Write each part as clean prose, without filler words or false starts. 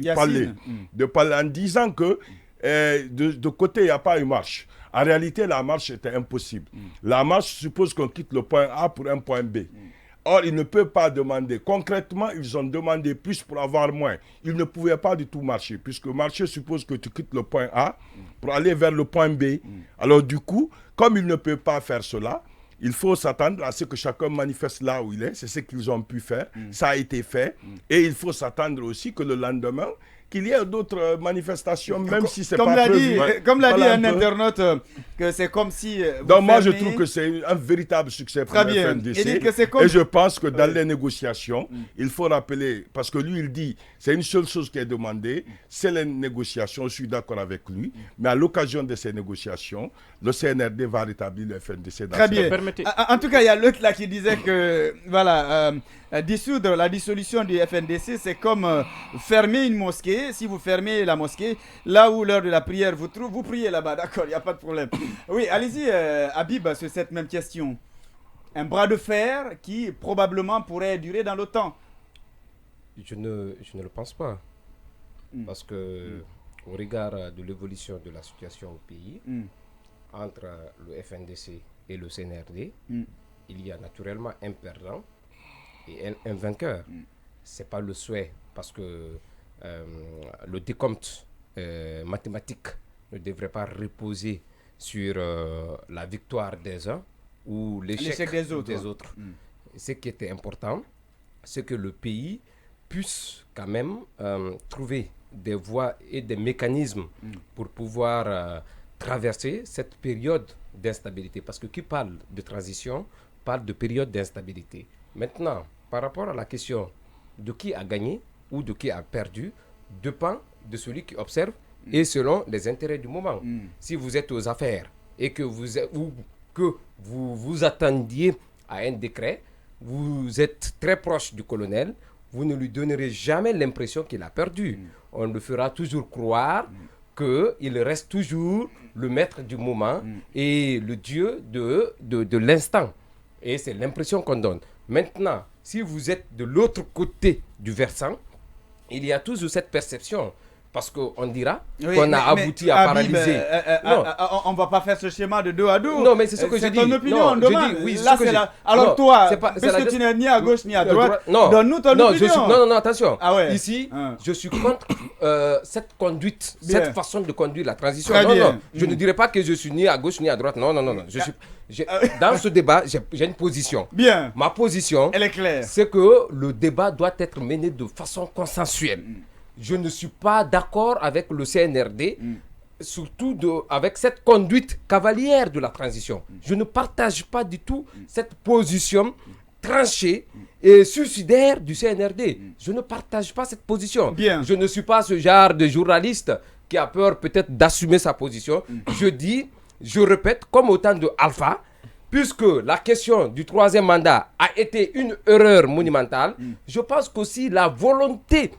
parler en disant que de côté, il n'y a pas une marche. En réalité, la marche était impossible. La marche suppose qu'on quitte le point A pour un point B. Or, ils ne peuvent pas demander. Concrètement, ils ont demandé plus pour avoir moins. Ils ne pouvaient pas du tout marcher, puisque marcher suppose que tu quittes le point A pour aller vers le point B. Alors du coup, comme ils ne peuvent pas faire cela, il faut s'attendre à ce que chacun manifeste là où il est. C'est ce qu'ils ont pu faire. Ça a été fait. Et il faut s'attendre aussi que le lendemain, qu'il y ait d'autres manifestations, même si c'est pas prévu. Comme l'a dit un internaute, que c'est comme si... Donc moi, je trouve que c'est un véritable succès pour le FNDC. Et je pense que dans les négociations, il faut rappeler, parce que lui, il dit, c'est une seule chose qui est demandée, c'est les négociations, je suis d'accord avec lui, mais à l'occasion de ces négociations, le CNRD va rétablir le FNDC. Très bien. En tout cas, il y a l'autre là qui disait que, voilà... dissoudre la dissolution du FNDC, c'est comme fermer une mosquée. Si vous fermez la mosquée, là où l'heure de la prière vous trouve, vous priez là-bas, d'accord, il n'y a pas de problème. Oui, allez-y, Habib, sur cette même question. Un bras de fer qui probablement pourrait durer dans le temps. Je ne le pense pas. Parce que, au regard de l'évolution de la situation au pays, entre le FNDC et le CNRD, il y a naturellement un perdant et un vainqueur. C'est pas le souhait, parce que le décompte mathématique ne devrait pas reposer sur la victoire des uns ou l'échec des autres. Ce qui était important, c'est que le pays puisse quand même trouver des voies et des mécanismes pour pouvoir traverser cette période d'instabilité. Parce que qui parle de transition parle de période d'instabilité. Maintenant, par rapport à la question de qui a gagné ou de qui a perdu, dépend de celui qui observe et selon les intérêts du moment. Si vous êtes aux affaires et que vous attendiez à un décret, vous êtes très proche du colonel, vous ne lui donnerez jamais l'impression qu'il a perdu. On le fera toujours croire qu'il reste toujours le maître du moment et le dieu de l'instant. Et c'est l'impression qu'on donne. Maintenant, si vous êtes de l'autre côté du versant, il y a toujours cette perception. Parce qu'on dira qu'on a abouti à paralyser. On ne va pas faire ce schéma de dos à dos. Non, mais c'est ce que je dis. C'est ton opinion, on demande. Oui, là, c'est la... Alors toi, puisque tu n'es ni à gauche ni à droite, donne-nous ton opinion. Non, attention. Ici, je suis contre cette conduite, cette façon de conduire la transition. Non, je ne dirais pas que je suis ni à gauche ni à droite. Non. Dans ce débat, j'ai une position. Bien. Ma position, elle est claire. C'est que le débat doit être mené de façon consensuelle. Je ne suis pas d'accord avec le CNRD, surtout avec cette conduite cavalière de la transition. Je ne partage pas du tout cette position tranchée et suicidaire du CNRD. Je ne partage pas cette position. Bien. Je ne suis pas ce genre de journaliste qui a peur peut-être d'assumer sa position. Je répète, comme au temps de Alpha, puisque la question du troisième mandat a été une erreur monumentale, je pense qu'aussi la volonté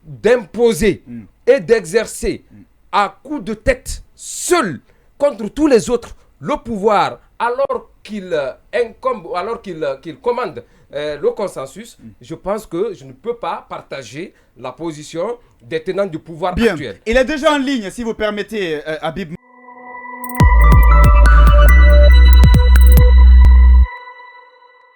d'imposer et d'exercer à coup de tête seul contre tous les autres le pouvoir alors qu'il incombe, alors qu'il commande le consensus, je pense que je ne peux pas partager la position des tenants du pouvoir actuel. Il est déjà en ligne, si vous permettez, Habib